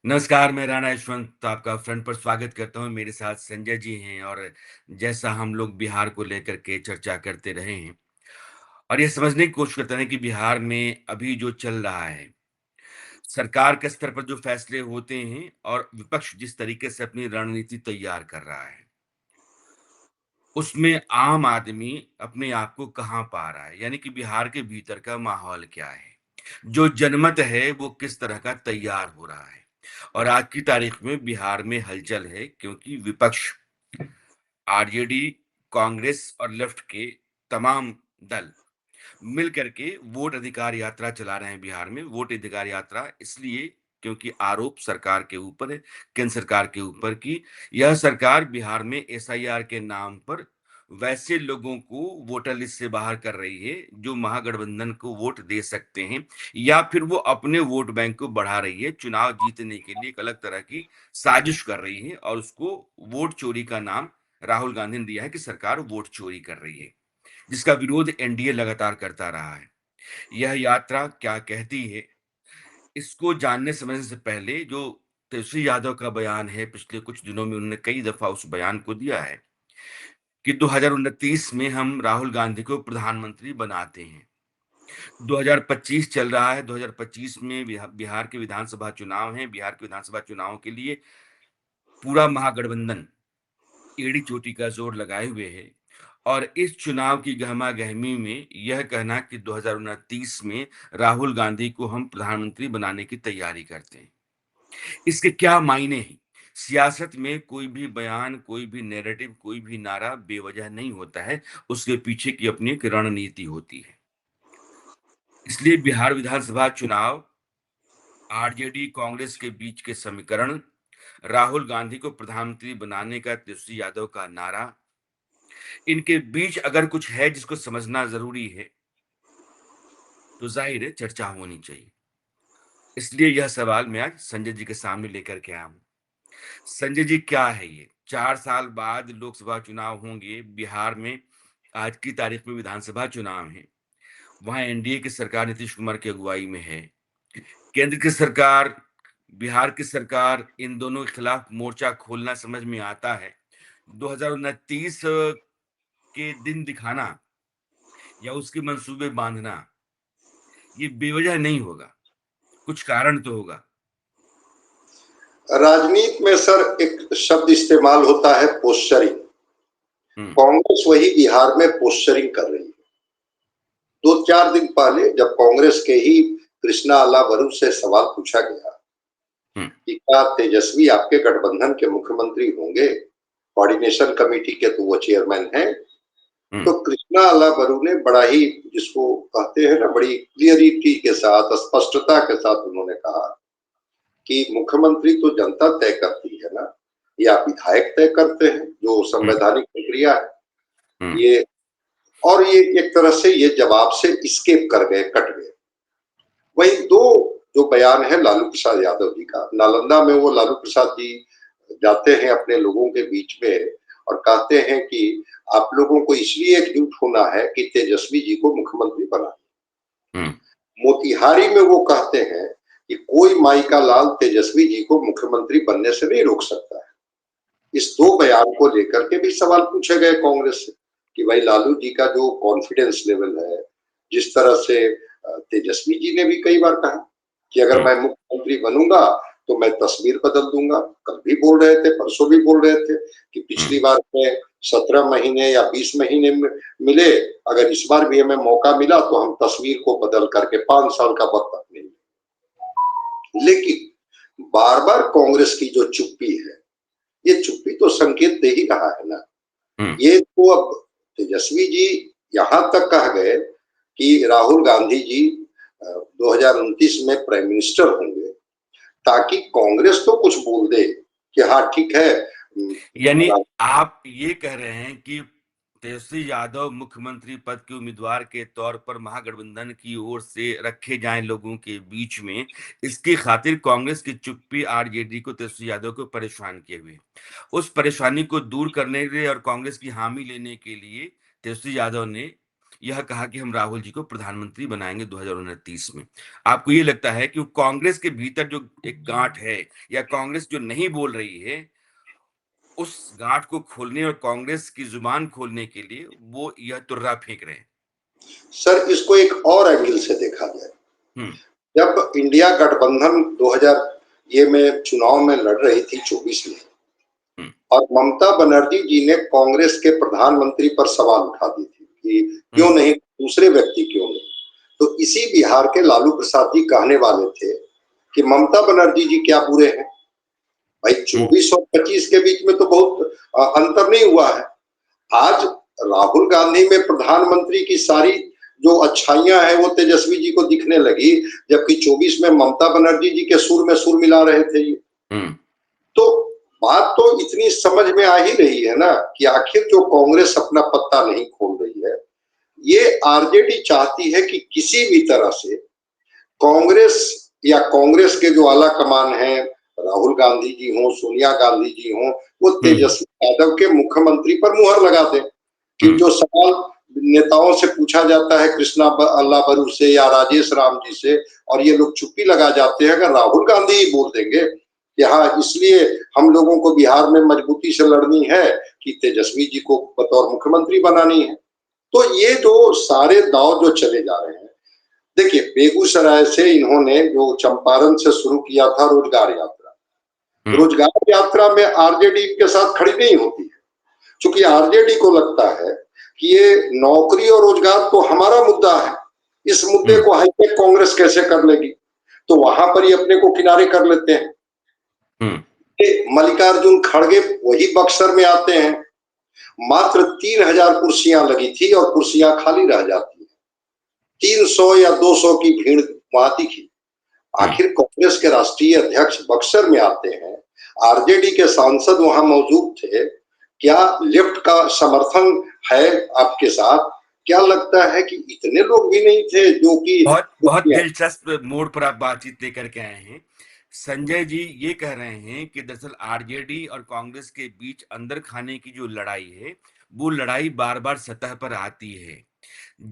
नमस्कार, मैं राणा यशवंत आपका फ्रंट पर स्वागत करता हूँ। मेरे साथ संजय जी हैं और जैसा हम लोग बिहार को लेकर के चर्चा करते रहे हैं और ये समझने की कोशिश करते हैं कि बिहार में अभी जो चल रहा है, सरकार के स्तर पर जो फैसले होते हैं और विपक्ष जिस तरीके से अपनी रणनीति तैयार कर रहा है, उसमें आम आदमी अपने आप को कहाँ पा रहा है? यानी कि बिहार के भीतर का माहौल क्या है? जो जनमत है, वो किस तरह का तैयार हो रहा है? और आज की तारीख में बिहार में हलचल है क्योंकि विपक्ष आरजेडी, कांग्रेस और लेफ्ट के तमाम दल मिल करके वोट अधिकार यात्रा चला रहे हैं बिहार में। वोट अधिकार यात्रा इसलिए क्योंकि आरोप सरकार के ऊपर है, केंद्र सरकार के ऊपर कि यह सरकार बिहार में एसआईआर के नाम पर वैसे लोगों को वोटर लिस्ट से बाहर कर रही है जो महागठबंधन को वोट दे सकते हैं या फिर वो अपने वोट बैंक को बढ़ा रही है। चुनाव जीतने के लिए एक अलग तरह की साजिश कर रही है और उसको वोट चोरी का नाम राहुल गांधी ने दिया है कि सरकार वोट चोरी कर रही है, जिसका विरोध एनडीए लगातार करता रहा है। यह यात्रा क्या कहती है, इसको जानने समझने से पहले जो तेजस्वी यादव का बयान है, पिछले कुछ दिनों में उन्होंने कई दफ़ा उस बयान को दिया है कि 2029 में हम राहुल गांधी को प्रधानमंत्री बनाते हैं। 2025 चल रहा है, 2025 में बिहार के विधानसभा चुनाव हैं। बिहार के विधानसभा चुनाव के लिए पूरा महागठबंधन एड़ी-चोटी का ज़ोर लगाए हुए है और इस चुनाव की गहमा-गहमी में यह कहना कि 2029 में राहुल गांधी को हम प्रधानमंत्री बनाने की तैयारी करते हैं। इसके क्या मायने हैं? सियासत में कोई भी बयान, कोई भी नैरेटिव, कोई भी नारा बेवजह नहीं होता है, उसके पीछे की अपनी एक रणनीति होती है। इसलिए बिहार विधानसभा चुनाव आरजेडी कांग्रेस के बीच के समीकरण, राहुल गांधी को प्रधानमंत्री बनाने का तेजस्वी यादव का नारा, इनके बीच अगर कुछ है जिसको समझना ज़रूरी है, तो ज़ाहिर है चर्चा होनी चाहिए। इसलिए यह सवाल मैं आज संजय जी के सामने लेकर के आया हूँ। संजय जी, क्या है ये? 4 साल बाद लोकसभा चुनाव होंगे, बिहार में आज की तारीख में विधानसभा चुनाव हैं। वहाँ एनडीए की सरकार नीतीश कुमार की अगुवाई में है। केंद्र की सरकार, बिहार की सरकार, इन दोनों के खिलाफ मोर्चा खोलना समझ में आता है। 2029 के दिन दिखाना या उसके मंसूबे बाँधना, ये बेवजह नहीं होगा, कुछ कारण तो होगा। राजनीति में सर एक शब्द इस्तेमाल होता है पोस्चरिंग। हुँ, कांग्रेस वही बिहार में पोस्चरिंग कर रही है। 2-4 दिन पहले जब कांग्रेस के ही कृष्णा अल्लावरू से सवाल पूछा गया हुँ, कि क्या तेजस्वी आपके गठबंधन के मुख्यमंत्री होंगे? कोऑर्डिनेशन कमेटी के तो वो चेयरमैन हैं। हुँ, तो कृष्णा अल्लावरू ने बड़ा ही, जिसको कहते हैं ना, बड़ी क्लियरिटी के साथ, स्पष्टता के साथ उन्होंने कहा कि मुख्यमंत्री तो जनता तय करती है ना, या विधायक तय करते हैं, जो हुँ, संवैधानिक प्रक्रिया है। हुँ, ये और ये एक तरह से ये जवाब से स्केप कर गए, कट गए। वही दो जो बयान है लालू प्रसाद यादव जी का, नालंदा में वो लालू प्रसाद जी जाते हैं अपने लोगों के बीच में और कहते हैं कि आप लोगों को इसलिए एकजुट होना है कि तेजस्वी जी को मुख्यमंत्री बनाए। हुँ, मोतिहारी में वो कहते हैं कि कोई माई का लाल तेजस्वी जी को मुख्यमंत्री बनने से नहीं रोक सकता है। इस दो बयान को लेकर के भी सवाल पूछे गए कांग्रेस से कि भाई लालू जी का जो कॉन्फिडेंस लेवल है, जिस तरह से तेजस्वी जी ने भी कई बार कहा कि अगर हुँ, मैं मुख्यमंत्री बनूंगा तो मैं तस्वीर बदल दूंगा। कल भी बोल रहे थे, परसों भी बोल रहे थे कि हुँ, पिछली बार में 17 महीने या 20 महीने मिले, अगर इस बार भी हमें मौका मिला तो हम तस्वीर को बदल करके 5 साल का वक्त अपने। लेकिन बार बार कांग्रेस की जो चुप्पी है, ये चुप्पी तो संकेत दे ही रहा है ना। हुँ। ये तो अब तेजस्वी जी यहां तक कह गए कि राहुल गांधी जी 2029 में प्राइम मिनिस्टर होंगे, ताकि कांग्रेस तो कुछ बोल दे कि हाँ ठीक है। यानी आप ये कह रहे हैं कि तेजस्वी यादव मुख्यमंत्री पद के उम्मीदवार के तौर पर महागठबंधन की ओर से रखे जाएं लोगों के बीच में, इसकी खातिर कांग्रेस की चुप्पी आरजेडी को, तेजस्वी यादव को परेशान किए हुए। उस परेशानी को दूर करने के लिए और कांग्रेस की हामी लेने के लिए तेजस्वी यादव ने यह कहा कि हम राहुल जी को प्रधानमंत्री बनाएँगे 2029 में। आपको ये लगता है कि वो कांग्रेस के भीतर जो एक गाँठ है या कांग्रेस जो नहीं बोल रही है, उस गाँठ को खोलने और कांग्रेस की ज़ुबान खोलने के लिए वो यह तुर्रा फेंक रहे हैं? सर, इसको एक और एंगल से देखा जाए। हुँ, जब इंडिया गठबंधन 2000 ये में चुनाव में लड़ रही थी 24 में, हुँ, और ममता बनर्जी जी ने कांग्रेस के प्रधानमंत्री पर सवाल उठा दी थी कि क्यों हुँ, नहीं, दूसरे व्यक्ति क्यों नहीं। तो इसी बिहार के लालू प्रसाद जी कहने वाले थे कि ममता बनर्जी जी क्या बुरे हैं। भाई हुँ, 24 और 25 के बीच में तो बहुत अंतर नहीं हुआ है। आज राहुल गांधी में प्रधानमंत्री की सारी जो अच्छाइयां हैं वो तेजस्वी जी को दिखने लगी, जबकि 24 में ममता बनर्जी जी के सुर में सुर मिला रहे थे ये। हुँ, तो बात तो इतनी समझ में आ ही रही है ना कि आखिर जो कांग्रेस अपना पत्ता नहीं खोल रही है, ये आरजेडी चाहती है कि किसी भी तरह से कांग्रेस या कांग्रेस के जो आला कमान है, राहुल गांधी जी हों, सोनिया गांधी जी हों, वो हुँ, तेजस्वी यादव के मुख्यमंत्री पर मुहर लगा दें कि हुँ, जो सवाल नेताओं से पूछा जाता है, कृष्णा अल्लाह बरू से या राजेश राम जी से, और ये लोग चुप्पी लगा जाते हैं, अगर राहुल गांधी ही बोल देंगे कि हाँ इसलिए हम लोगों को बिहार में मजबूती से लड़नी है कि तेजस्वी जी को बतौर मुख्यमंत्री बनानी है, तो ये जो सारे दाव जो चले जा रहे हैं। देखिए, बेगूसराय से इन्होंने जो चंपारण से शुरू किया था रोजगार यात्रा, हुँ, रोजगार यात्रा में आरजेडी के साथ खड़ी नहीं होती है, क्योंकि आरजेडी को लगता है कि ये नौकरी और रोजगार तो हमारा मुद्दा है, इस मुद्दे हुँ, को हाईटेक कांग्रेस कैसे कर लेगी, तो वहां पर ही अपने को किनारे कर लेते हैं। हुँ, मल्लिकार्जुन खड़गे वही बक्सर में आते हैं, मात्र 3000 कुर्सियां लगी थी और कुर्सियां खाली रह जाती है, 300 या 200 की भीड़ वहां दिखी। हुँ। आखिर कांग्रेस के राष्ट्रीय अध्यक्ष बक्सर में आते हैं, आरजेडी के सांसद वहां मौजूद थे, क्या लेफ्ट का समर्थन है आपके साथ? क्या लगता है कि इतने लोग भी नहीं थे जो कि बहुत बहुत दिलचस्प मोड़ पर आप बातचीत लेकर के आए हैं। संजय जी ये कह रहे हैं कि दरअसल आरजेडी और कांग्रेस के बीच अंदर खाने की जो लड़ाई है, वो लड़ाई बार-बार सतह पर आती है।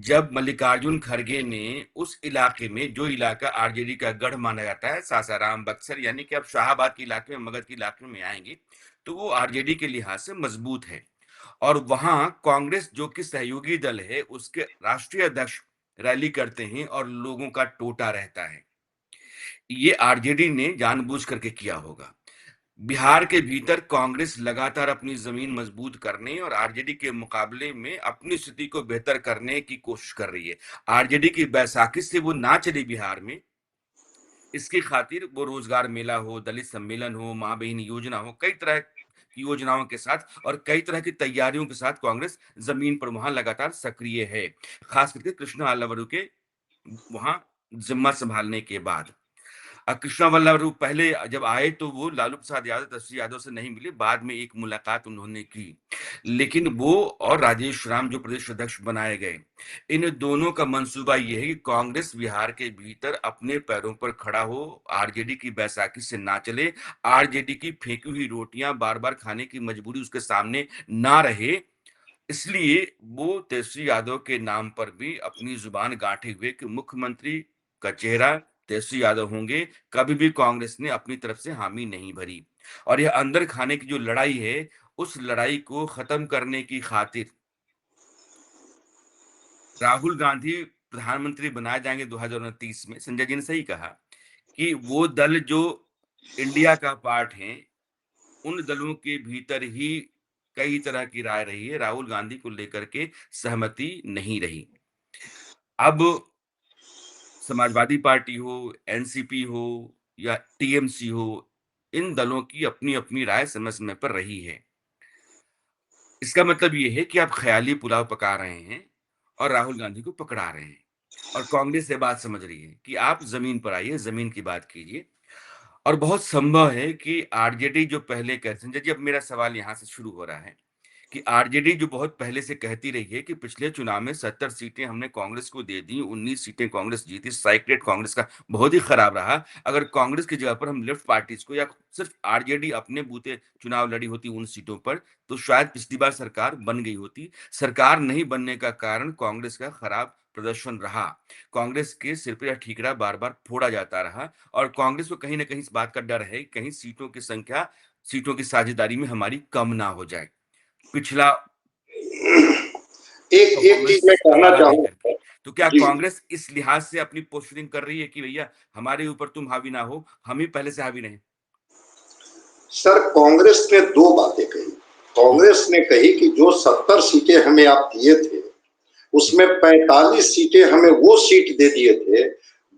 जब मल्लिकार्जुन खड़गे ने उस इलाके में जो इलाका आरजेडी का गढ़ माना जाता है, सासाराम, बक्सर यानी कि आप शाहाबाद के इलाके में, मगध के इलाके में आएँगे, तो वो आरजेडी के लिहाज से मजबूत है। और वहाँ कांग्रेस जो कि सहयोगी दल है, उसके राष्ट्रीय अध्यक्ष रैली करते हैं और लोगों का टोटा रहता है। ये आरजेडी ने जानबूझ करके किया होगा। बिहार के भीतर कांग्रेस लगातार अपनी जमीन मजबूत करने और आरजेडी के मुकाबले में अपनी स्थिति को बेहतर करने की कोशिश कर रही है। आरजेडी की बैसाखी से वो ना चली बिहार में, इसकी खातिर वो रोजगार मेला हो, दलित सम्मेलन हो, माँ बहन योजना हो, कई तरह की योजनाओं के साथ और कई तरह की तैयारियों के साथ कांग्रेस जमीन पर वहां लगातार सक्रिय है। खास करके कृष्णा अल्लावरू के वहां जिम्मा संभालने के बाद। कृष्णा वल्लभ पहले जब आए तो वो लालू प्रसाद यादव, तेजस्वी यादव से नहीं मिले, बाद में एक मुलाकात उन्होंने की। लेकिन वो और राजेश राम जो प्रदेश अध्यक्ष बनाए गए, इन दोनों का मंसूबा ये है कि कांग्रेस बिहार के भीतर अपने पैरों पर खड़ा हो, आरजेडी की बैसाखी से ना चले, आरजेडी की फेंकी हुई रोटियां बार-बार खाने की मजबूरी उसके सामने ना रहे। इसलिए वो तेजस्वी यादव के नाम पर भी अपनी जुबान गांठे हुए कि मुख्यमंत्री का चेहरा तेजस्वी यादव होंगे, कभी भी कांग्रेस ने अपनी तरफ से हामी नहीं भरी। और यह अंदर खाने की जो लड़ाई है, उस लड़ाई को खत्म करने की खातिर राहुल गांधी प्रधानमंत्री बनाए जाएंगे 2029 में। संजय जी ने सही कहा कि वो दल जो इंडिया का पार्ट है, उन दलों के भीतर ही कई तरह की राय रही है, राहुल गांधी को लेकर के सहमति नहीं रही। अब समाजवादी पार्टी हो, एनसीपी हो या टीएमसी हो, इन दलों की अपनी-अपनी राय समय-समय पर रही है। इसका मतलब ये है कि आप ख़याली पुलाव पका रहे हैं और राहुल गांधी को पकड़ा रहे हैं और कांग्रेस ये बात समझ रही है कि आप ज़मीन पर आइए, ज़मीन की बात कीजिए और बहुत संभव है कि आरजेडी जो पहले संजय जी अब मेरा सवाल यहाँ से शुरू हो रहा है कि आरजेडी जो बहुत पहले से कहती रही है कि पिछले चुनाव में 70 सीटें हमने कांग्रेस को दे दी, 19 सीटें कांग्रेस जीती, स्ट्राइक रेट कांग्रेस का बहुत ही खराब रहा। अगर कांग्रेस की जगह पर हम लेफ्ट पार्टीज को या सिर्फ आरजेडी अपने बूते चुनाव लड़ी होती उन सीटों पर, तो शायद पिछली बार सरकार बन गई होती। सरकार नहीं बनने का कारण कांग्रेस का खराब प्रदर्शन रहा। कांग्रेस के सिर पर यह ठीकरा बार-बार फोड़ा जाता रहा और कांग्रेस को कहीं न कहीं इस बात का डर है, कहीं सीटों की संख्या, सीटों की साझेदारी में हमारी कम ना हो जाए। पिछला एक एक परफॉर्मेंस चीज मैं कहना हवाला दे चाहूंगा। करके। तो क्या जी, कांग्रेस इस लिहाज से अपनी पोस्टरिंग कर रही है कि भैया हमारे ऊपर तुम हावी ना हो, हम ही पहले से हावी रहे? सर कांग्रेस ने दो बातें कही। हुँ, कांग्रेस ने कही कि जो 70 सीटें हमें आप दिए थे, हुँ, उसमें 45 सीटें हमें वो सीट दे दिए थे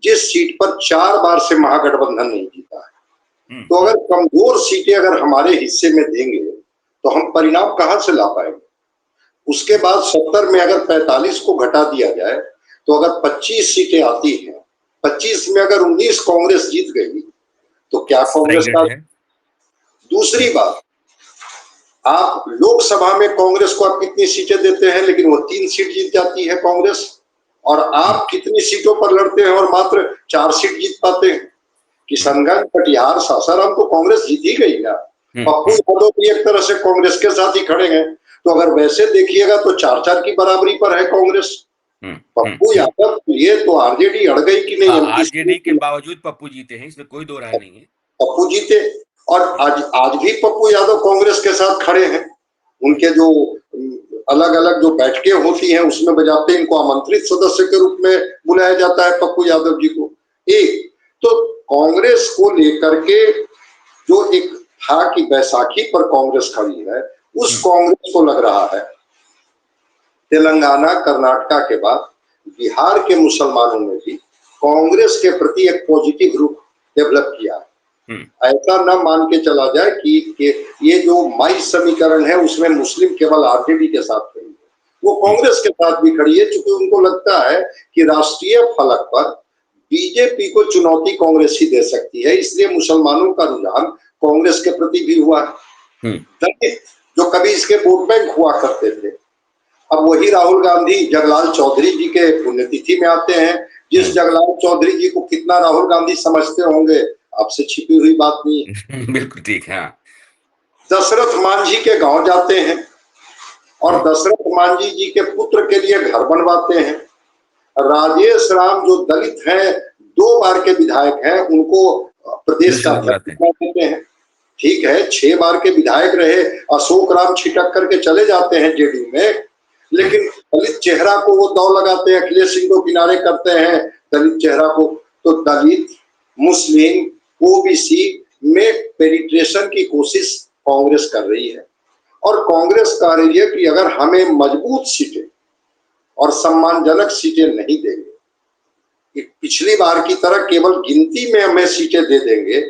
जिस सीट पर 4 बार से महागठबंधन नहीं जीता है। हुँ, तो हुँ, अगर कमजोर सीटें अगर हमारे हिस्से में देंगे तो हम परिणाम कहां से ला पाएंगे? उसके हुँ। बाद 70 में अगर 45 को घटा दिया जाए तो अगर 25 सीटें आती हैं, 25 में अगर 19 कांग्रेस जीत गई तो क्या स्ट्राइक कांग्रेस रेट का? है। दूसरी हुँ, बात, आप लोकसभा में कांग्रेस को आप कितनी सीटें देते हैं लेकिन वो 3 सीट जीत जाती है कांग्रेस, और हुँ, आप कितनी सीटों पर लड़ते हैं और मात्र 4 सीट जीत पाते हैं। हुँ, किशनगंज, कटिहार, सासाराम तो कांग्रेस जीत ही गई ना। हुँ, पप्पू हुँ, यादव भी एक तरह से कांग्रेस के साथ ही खड़े हैं। तो अगर वैसे देखिएगा तो 4-4 की बराबरी पर है कांग्रेस। हुँ, हुँ, पप्पू हुँ। यादव के लिए तो आरजेडी अड़ गई कि नहीं हाँ, एमपी आरजेडी के से। बावजूद पप्पू जीते हैं, इसमें कोई दो राय नहीं है। पप्पू जीते, और हुँ, आज आज भी पप्पू यादव कांग्रेस के साथ खड़े हैं। हुँ, उनके जो अलग अलग जो बैठकें होती हैं उसमें बजाते इनको आमंत्रित सदस्य के रूप में बुलाया जाता है पप्पू यादव जी को। एक तो कांग्रेस को लेकर के जो एक था कि बैसाखी पर कांग्रेस खड़ी है, उस हुँ, कांग्रेस को लग रहा है तेलंगाना, कर्नाटका के बाद बिहार के मुसलमानों ने भी कांग्रेस के प्रति एक पॉजिटिव रुख डेवलप किया है। हुँ, ऐसा ना मान के चला जाए कि ये जो माई समीकरण है उसमें मुस्लिम केवल आरजेडी के साथ खड़ी है, वो हुँ, कांग्रेस के साथ भी खड़ी है, क्योंकि उनको लगता है कि राष्ट्रीय फलक पर बीजेपी को चुनौती कांग्रेस ही दे सकती है, इसलिए मुसलमानों का रुझान कांग्रेस के प्रति भी हुआ है। हुँ, दलित जो कभी इसके वोट बैंक हुआ करते थे, अब वही राहुल गांधी जगलाल चौधरी जी के पुण्यतिथि में आते हैं। जिस हुँ। जगलाल चौधरी जी को कितना राहुल गांधी समझते होंगे, आपसे छिपी हुई बात नहीं है। बिल्कुल ठीक है, हाँ। दशरथ मांझी के गांव जाते हैं और हुँ, दशरथ मांझी जी के पुत्र के लिए घर बनवाते हैं। राजेश राम जो दलित हैं, 2 बार के विधायक हैं, उनको प्रदेश का निःशुल्क अध्यक्ष बनाते हैं। बना देते हैं। ठीक है, 6 बार के विधायक रहे, अशोक राम छिटक करके चले जाते हैं जेडीयू में, हुँ, लेकिन दलित चेहरा को वो दौ लगाते हैं, अखिलेश सिंह को किनारे करते हैं दलित चेहरा को। तो दलित, मुस्लिम, ओबीसी में पेनिट्रेशन की कोशिश कांग्रेस कर रही है, और कांग्रेस कह रही है कि अगर हमें मजबूत सीटें और सम्मानजनक सीटें नहीं देंगे, कि पिछली बार की तरह केवल गिनती में हमें सीटें दे देंगे,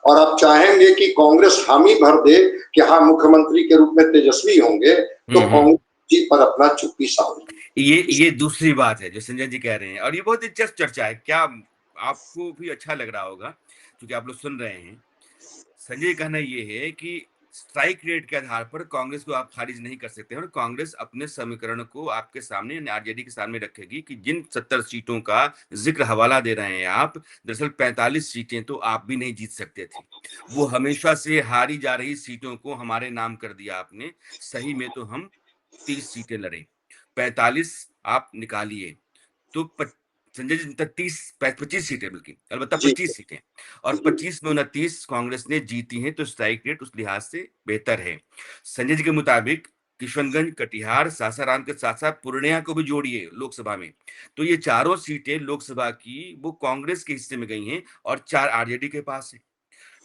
और आप चाहेंगे कि कांग्रेस हामी भर दे कि हाँ मुख्यमंत्री के रूप में तेजस्वी होंगे, तो हुँ, हुँ। कांग्रेस जी पर अपना चुप्पी साध ये दूसरी बात है जो संजय जी कह रहे हैं और ये बहुत दिलचस्प चर्चा है। क्या आपको भी अच्छा लग रहा होगा क्योंकि आप लोग सुन रहे हैं। संजय का कहना ये है कि स्ट्राइक रेट के आधार पर कांग्रेस को आप खारिज नहीं कर सकते हैं और कांग्रेस अपने समीकरण को आपके सामने यानी आरजेडी के सामने रखेगी कि जिन 70 सीटों का ज़िक्र हवाला दे रहे हैं आप, दरअसल 45 सीटें तो आप भी नहीं जीत सकते थे। वो हमेशा से हारी जा रही सीटों को हमारे नाम कर दिया आपने। सही में तो हम 30 सीटें लड़े, 45 आप निकालिए, तो पच संजय जी तक 30 पै 25 सीटें बल्कि, अलबत्ता जी। 25 सीटें और 25 में 29 कांग्रेस ने जीती हैं, तो स्ट्राइक रेट उस लिहाज से बेहतर है। संजय जी के मुताबिक किशनगंज, कटिहार, सासाराम के साथ-साथ पूर्णिया को भी जोड़िए लोकसभा में, तो ये चारों सीटें लोकसभा की वो कांग्रेस के हिस्से में गई हैं और 4 आरजेडी के पास हैं।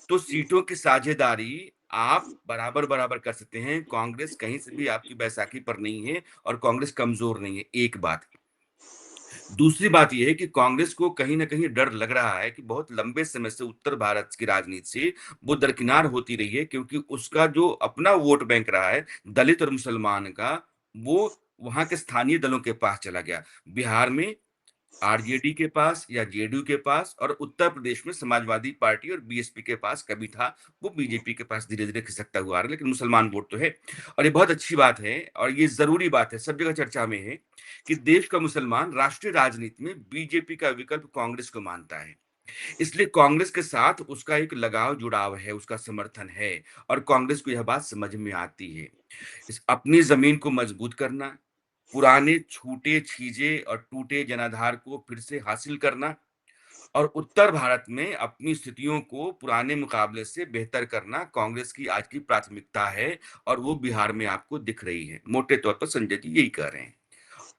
तो सीटों की साझेदारी आप बराबर-बराबर कर सकते हैं, कांग्रेस कहीं से भी आपकी बैसाखी पर नहीं है और कांग्रेस कमज़ोर नहीं है, एक बात। दूसरी बात ये है कि कांग्रेस को कहीं न कहीं डर लग रहा है कि बहुत लंबे समय से उत्तर भारत की राजनीति से वो दरकिनार होती रही है क्योंकि उसका जो अपना वोट बैंक रहा है, दलित और मुसलमान का, वो वहाँ के स्थानीय दलों के पास चला गया। बिहार में आरजेडी के पास या जेडीयू के पास, और उत्तर प्रदेश में समाजवादी पार्टी और बीएसपी के पास कभी था, वो बीजेपी के पास धीरे-धीरे खिसकता हुआ आ रहा है, लेकिन मुसलमान वोट तो है। और ये बहुत अच्छी बात है और ये ज़रूरी बात है, सब जगह चर्चा में है कि देश का मुसलमान राष्ट्रीय राजनीति में बीजेपी का विकल्प कांग्रेस को मानता है। इसलिए कांग्रेस के साथ उसका एक लगाव, जुड़ाव है, उसका समर्थन है और कांग्रेस को यह बात समझ में आती है। इस अपनी ज़मीन को मजबूत करना, पुराने छूटे छीजे और टूटे जनाधार को फिर से हासिल करना और उत्तर भारत में अपनी स्थितियों को पुराने मुकाबले से बेहतर करना कांग्रेस की आज की प्राथमिकता है और वो बिहार में आपको दिख रही है। मोटे तौर पर संजय जी यही कह रहे हैं।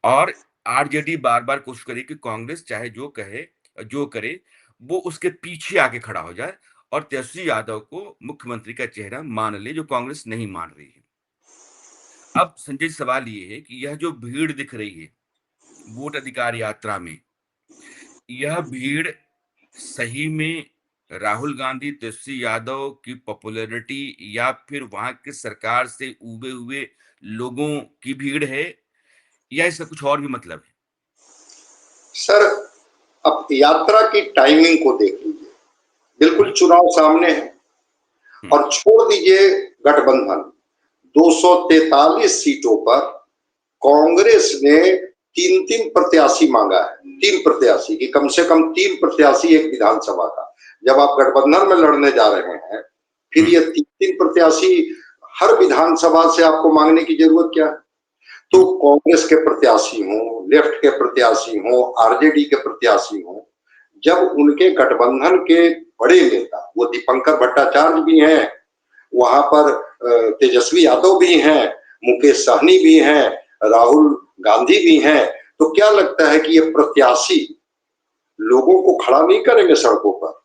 और आरजेडी बार-बार कोशिश करी कि कांग्रेस चाहे जो कहे, जो करे, वो उसके पीछे आके खड़ा हो जाए और तेजस्वी यादव को मुख्यमंत्री का चेहरा मान ले, जो कांग्रेस नहीं मान रही है। अब संजय, सवाल ये है कि यह जो भीड़ दिख रही है वोट अधिकार यात्रा में, यह भीड़ सही में राहुल गांधी, तेजस्वी यादव की पॉपुलैरिटी या फिर वहां के सरकार से उबे हुए लोगों की भीड़ है या इसका कुछ और भी मतलब है? सर, अब यात्रा की टाइमिंग को देख लीजिए, बिल्कुल हम्म, चुनाव सामने है हम्म, और छोड़ दीजिए गठबंधन, 243 सीटों पर कांग्रेस ने तीन तीन प्रत्याशी मांगा है, तीन प्रत्याशी की कम से कम तीन प्रत्याशी एक विधानसभा का। जब आप गठबंधन में लड़ने जा रहे हैं, फिर हम्म, ये तीन तीन प्रत्याशी हर विधानसभा से आपको मांगने की जरूरत क्या है? तो हम्म, कांग्रेस के प्रत्याशी हों, लेफ्ट के प्रत्याशी हों, आरजेडी के प्रत्याशी हों, जब उनके गठबंधन के बड़े नेता, वो दीपंकर भट्टाचार्य भी हैं, वहां पर तेजस्वी यादव भी हैं, मुकेश सहनी भी हैं, राहुल गांधी भी हैं, तो क्या लगता है कि ये प्रत्याशी लोगों को खड़ा नहीं करेंगे सड़कों पर?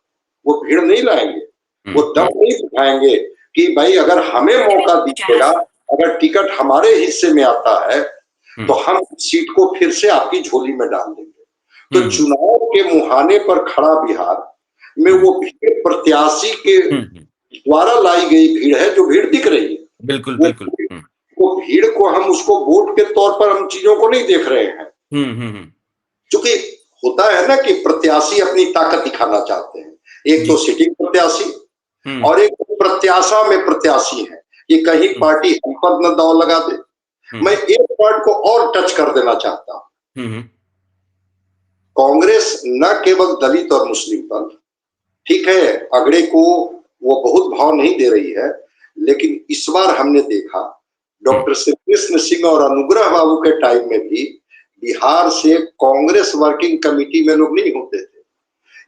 वो भीड़ नहीं लाएंगे, वो हम्म, दम नहीं दिखाएंगे कि भाई अगर हमें मौका दीजिएगा, अगर टिकट हमारे हिस्से में आता है तो हम्म, हम सीट को फिर से आपकी झोली में डाल देंगे। तो हम्म, चुनाव के मुहाने पर खड़ा बिहार में हम्म, वो भीड़ प्रत्याशी के हम्म, द्वारा लाई गई भीड़ है, जो भीड़ दिख रही है। बिल्कुल वो बिल्कुल। भीड़ वो भीड़ को हम उसको वोट के तौर पर हम चीजों को नहीं देख रहे हैं। हम्म, हम्म, क्योंकि होता है ना कि प्रत्याशी अपनी ताकत दिखाना चाहते हैं। एक जी। तो सिटिंग प्रत्याशी हम्म, और एक प्रत्याशा में प्रत्याशी है कि कहीं हम्म, पार्टी हम पर न दांव लगा दे। मैं हम्म, एक पॉइंट को और टच कर देना चाहता हूं। हम्म, कांग्रेस न केवल दलित और मुस्लिम पर, ठीक है, अगड़े को वो बहुत भाव नहीं दे रही है, लेकिन इस बार हमने देखा हम्म, डॉक्टर श्री कृष्ण सिंह और अनुग्रह बाबू के टाइम में भी बिहार से कांग्रेस वर्किंग कमेटी में लोग नहीं होते थे।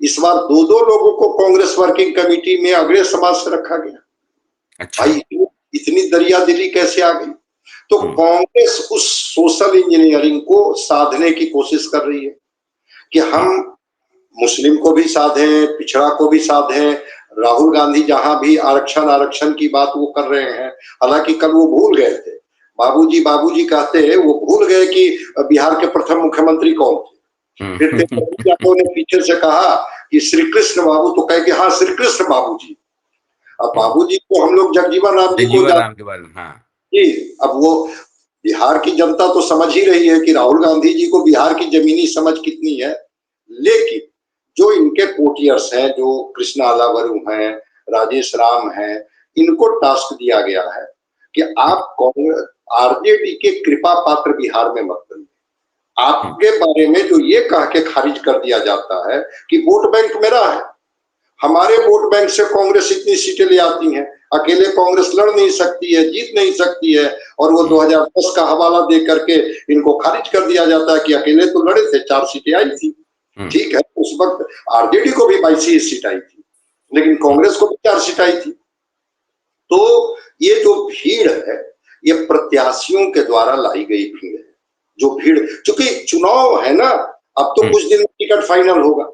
इस बार दो दो लोगों को कांग्रेस वर्किंग कमेटी में अग्रणी समाज से रखा गया। अच्छा। भाई इतनी दरियादिली कैसे आ गई? तो हम्म, कांग्रेस उस सोशल इंजीनियरिंग को साधने की कोशिश कर रही है कि हम्म, हम मुस्लिम को भी साधें, पिछड़ा को भी साधें। राहुल गांधी जहां भी आरक्षण आरक्षण की बात वो कर रहे हैं, हालांकि कल वो भूल गए थे, बाबूजी बाबूजी कहते हैं, वो भूल गए कि बिहार के प्रथम मुख्यमंत्री कौन थे। फिर तेजस्वी यादव ने पीछे से कहा कि श्री कृष्ण बाबू, तो कहे कि हाँ श्री कृष्ण बाबू जी। अब हम्म, बाबू जी को हम लोग जगजीवन राम जी को जगजीवन राम जानते के बारे में, हाँ। हैं। अब वो बिहार की जनता तो समझ ही रही है कि राहुल गांधी जी को बिहार की जमीनी समझ कितनी है। लेकिन जो इनके कोटियर्स हैं, जो कृष्णा अलावरू हैं, राजेश राम हैं, इनको टास्क दिया गया है कि हम्म, आप कांग्रेस आरजेडी के कृपा पात्र बिहार में मत बनिए। हम्म, आपके बारे में जो ये कह के खारिज कर दिया जाता है कि वोट बैंक मेरा है, हमारे वोट बैंक से कांग्रेस इतनी सीटें ले आती है, अकेले कांग्रेस लड़ नहीं सकती है, जीत नहीं सकती है, और वो हम्म, 2010 का हवाला दे करके इनको खारिज कर दिया जाता है कि अकेले तो लड़े थे, 4 सीटें आई थी। हम्म, ठीक है, उस वक्त आरजेडी को भी 22 सीट आई थी, लेकिन हम्म, कांग्रेस को भी 4 सीट आई थी। तो ये जो भीड़ है, ये प्रत्याशियों के द्वारा लाई गई भीड़ है। जो भीड़, चूंकि चुनाव है ना, अब तो हम्म, कुछ दिन में टिकट फाइनल होगा,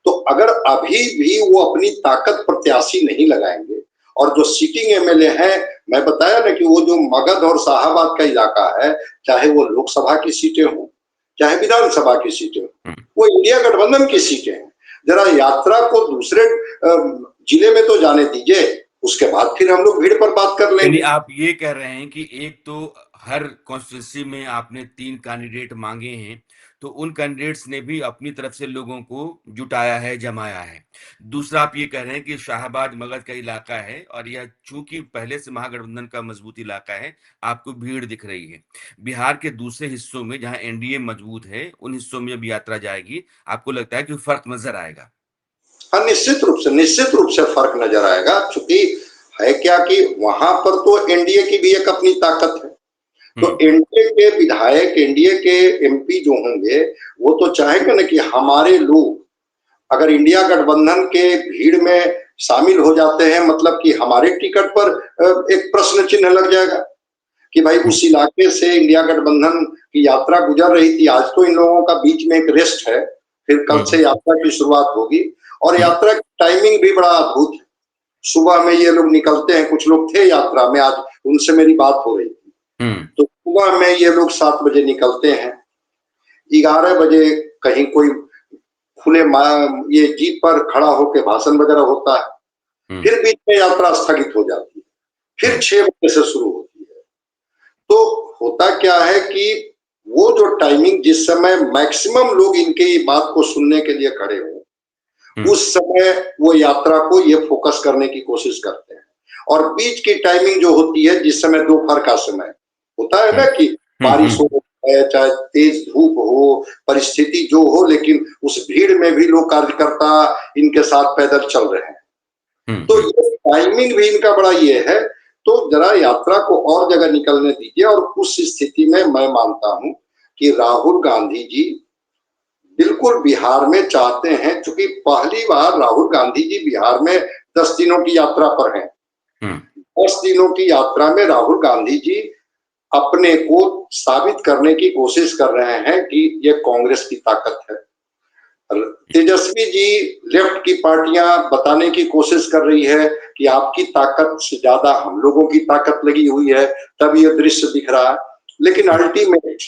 तो अगर अभी भी वो अपनी ताकत प्रत्याशी नहीं लगाएंगे, और जो सिटिंग एमएलए हैं, मैं बताया ना कि वो जो मगध और शाहाबाद का इलाका है, चाहे वो लोकसभा की सीटें हों, चाहे विधानसभा की सीटें हों, हम्म। वो इंडिया गठबंधन की सीटें हैं। जरा यात्रा को दूसरे जिले में तो जाने दीजिए, उसके बाद फिर हम लोग भीड़ पर बात कर यानी लेंगे। आप ये कह रहे हैं कि एक तो हर कॉन्स्टिट्यूंसी में आपने 3 कैंडिडेट मांगे हैं, तो उन कैंडिडेट्स ने भी अपनी तरफ से लोगों को जुटाया है, जमाया है। दूसरा आप ये कह रहे हैं कि शाहाबाद मगध का इलाका है और यह चूँकि पहले से महागठबंधन का मजबूत इलाका है, आपको भीड़ दिख रही है। बिहार के दूसरे हिस्सों में जहाँ एनडीए मजबूत है, उन हिस्सों में जब यात्रा जाएगी, आपको लगता है कि फ़र्क नज़र आएगा? हाँ, निश्चित रूप से फर्क नजर आएगा, चूंकि है क्या कि वहां पर तो एनडीए की भी एक अपनी ताकत है। तो हुँ, एनडीए के विधायक, एनडीए के एमपी जो होंगे, वो तो चाहेंगे ना कि हमारे लोग अगर इंडिया गठबंधन के भीड़ में शामिल हो जाते हैं, मतलब कि हमारे टिकट पर एक प्रश्न चिन्ह लग जाएगा कि भाई हुँ, उस इलाके से इंडिया गठबंधन की यात्रा गुजर रही थी, आज तो इन लोगों का बीच में एक रेस्ट है, फिर कल हुँ, से हुँ, यात्रा की शुरुआत होगी। और हुँ, यात्रा की टाइमिंग भी बड़ा अद्भुत है। सुबह में ये लोग निकलते हैं, कुछ लोग थे यात्रा में, आज उनसे मेरी बात हो रही थी। हुँ, तो सुबह में ये लोग 7 बजे निकलते हैं, 11 बजे कहीं कोई खुले ये जीप पर खड़ा होकर भाषण वगैरह होता है, हुँ, फिर बीच में यात्रा स्थगित हो जाती है, हुँ, फिर 6 बजे से शुरू होती है। तो होता क्या है कि वो जो टाइमिंग जिस समय मैक्सिमम लोग इनके बात को सुनने के लिए खड़े हों, हुँ, उस समय वो यात्रा को ये फोकस करने की कोशिश करते हैं। और बीच की टाइमिंग जो होती है, जिस समय दोपहर का समय होता है हुँ, ना कि हुँ, बारिश हुँ, हो है, चाहे तेज धूप हो, परिस्थिति जो हो, लेकिन उस भीड़ में भी लोग कार्यकर्ता इनके साथ पैदल चल रहे हैं। हुँ, तो हुँ, ये टाइमिंग भी इनका बड़ा ये है। तो जरा यात्रा को और जगह निकलने दीजिए। और उस स्थिति में मैं मानता हूं कि राहुल गांधी जी बिल्कुल बिहार में चाहते हैं, क्योंकि पहली बार राहुल गांधी जी बिहार में 10 दिनों की यात्रा पर हैं। हुँ, 10 दिनों की यात्रा में राहुल गांधी जी अपने को साबित करने की कोशिश कर रहे हैं कि ये कांग्रेस की ताकत है। तेजस्वी जी लेफ्ट की पार्टियां बताने की कोशिश कर रही है कि आपकी ताकत से ज्यादा हम लोगों की ताकत लगी हुई है, तब ये दृश्य दिख रहा है। लेकिन हुँ, अल्टीमेट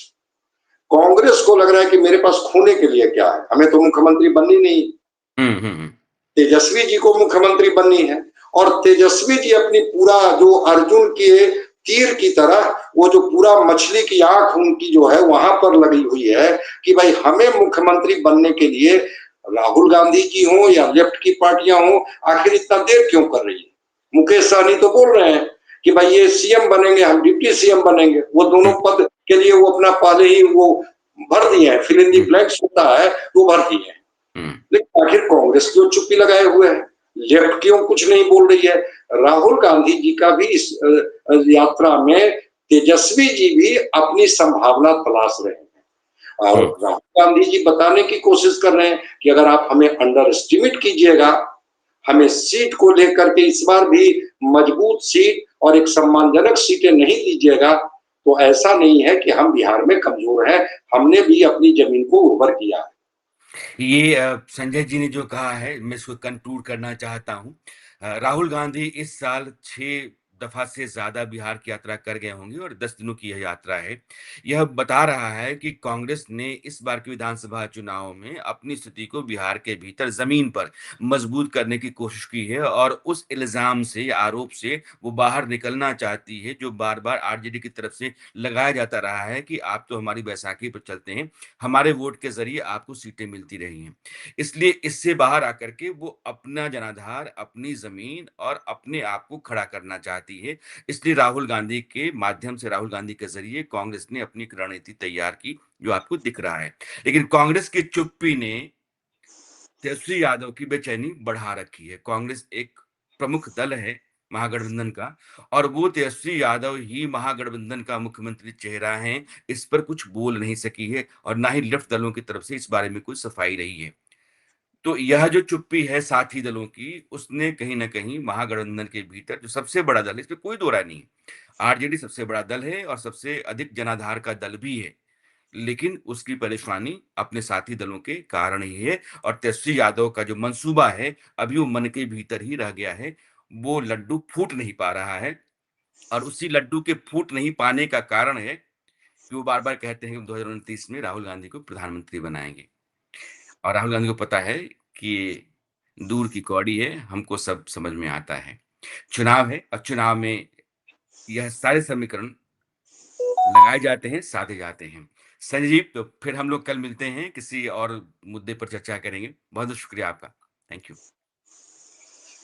कांग्रेस को लग रहा है कि मेरे पास खोने के लिए क्या है, हमें तो मुख्यमंत्री बननी नहीं, हुँ, हुँ, हुँ, तेजस्वी जी को मुख्यमंत्री बननी है। और तेजस्वी जी अपनी पूरा जो अर्जुन के तीर की तरह, वो जो पूरा मछली की आंख उनकी जो है वहां पर लगी हुई है कि भाई हमें मुख्यमंत्री बनने के लिए राहुल गांधी जी हो या लेफ्ट की पार्टियां हो, आखिर इतना देर क्यों कर रही है। मुकेश सहनी तो बोल रहे हैं कि भाई ये सीएम बनेंगे, हम डिप्टी सीएम बनेंगे। वो दोनों हुँ, पद के लिए वो अपना पहले ही वो भर दिए हैं, fill in the hmm, blanks होता है, वो भर दिए हैं। हुँ, लेकिन आखिर कांग्रेस क्यों चुप्पी लगाए हुए है, लेफ्ट क्यों कुछ नहीं बोल रही है। राहुल गांधी जी का भी इस यात्रा में तेजस्वी जी भी अपनी संभावना तलाश रहे हैं। और हुँ, राहुल गांधी जी बताने की कोशिश कर रहे हैं कि अगर आप हमें अंडर एस्टिमेट कीजिएगा, हमें सीट को लेकर के इस बार भी मजबूत सीट और एक सम्मानजनक सीटें नहीं दीजिएगा, तो ऐसा नहीं है कि हम बिहार में कमजोर हैं, हमने भी अपनी जमीन को उर्वर किया है। ये संजय जी ने जो कहा है, मैं इसको कंक्लूड करना चाहता हूँ। राहुल गांधी इस साल 6 दफ़ा से ज़्यादा बिहार की यात्रा कर गए होंगे और 10 दिनों की यह यात्रा है। यह बता रहा है कि कांग्रेस ने इस बार के विधानसभा चुनाव में अपनी स्थिति को बिहार के भीतर ज़मीन पर मज़बूत करने की कोशिश की है और उस इल्ज़ाम से, आरोप से वो बाहर निकलना चाहती है, जो बार-बार आरजेडी की तरफ से लगाया जाता रहा है कि आप तो हमारी बैसाखी पर चलते हैं, हमारे वोट के ज़रिए आपको सीटें मिलती रही हैं। इसलिए इससे बाहर आकर के वो अपना जनाधार, अपनी ज़मीन और अपने आप को खड़ा करना चाहती है। इसलिए राहुल गांधी के माध्यम से, राहुल गांधी के ज़रिए कांग्रेस ने अपनी एक रणनीति तैयार की, जो आपको दिख रहा है। लेकिन कांग्रेस की चुप्पी ने तेजस्वी यादव की बेचैनी बढ़ा रखी है। कांग्रेस एक प्रमुख दल है महागठबंधन का और वो तेजस्वी यादव ही महागठबंधन का मुख्यमंत्री चेहरा हैं, इस पर कुछ बोल नहीं सकी है और ना ही लेफ्ट दलों की तरफ से इस बारे में कोई सफाई रही है। तो यह जो चुप्पी है साथी दलों की, उसने कहीं न कहीं महागठबंधन के भीतर जो सबसे बड़ा दल है, इसमें कोई दो राय नहीं है। आरजेडी सबसे बड़ा दल है और सबसे अधिक जनाधार का दल भी है। लेकिन उसकी परेशानी अपने साथी दलों के कारण ही है और तेजस्वी यादव का जो मंसूबा है, अभी वो मन के भीतर ही रह गया है। वो लड्डू फूट नहीं पा रहा है और उसी लड्डू के फूट नहीं पाने का कारण है कि वो बार-बार कहते हैं कि 2029 में राहुल गांधी को प्रधानमंत्री बनाएँगे और राहुल गांधी को पता है कि ये दूर की कौड़ी है, हमको सब समझ में आता है। चुनाव है और चुनाव में यह सारे समीकरण लगाए जाते हैं, साधे जाते हैं। संजीव, तो फिर हम लोग कल मिलते हैं, किसी और मुद्दे पर चर्चा करेंगे। बहुत-बहुत शुक्रिया आपका। Thank you.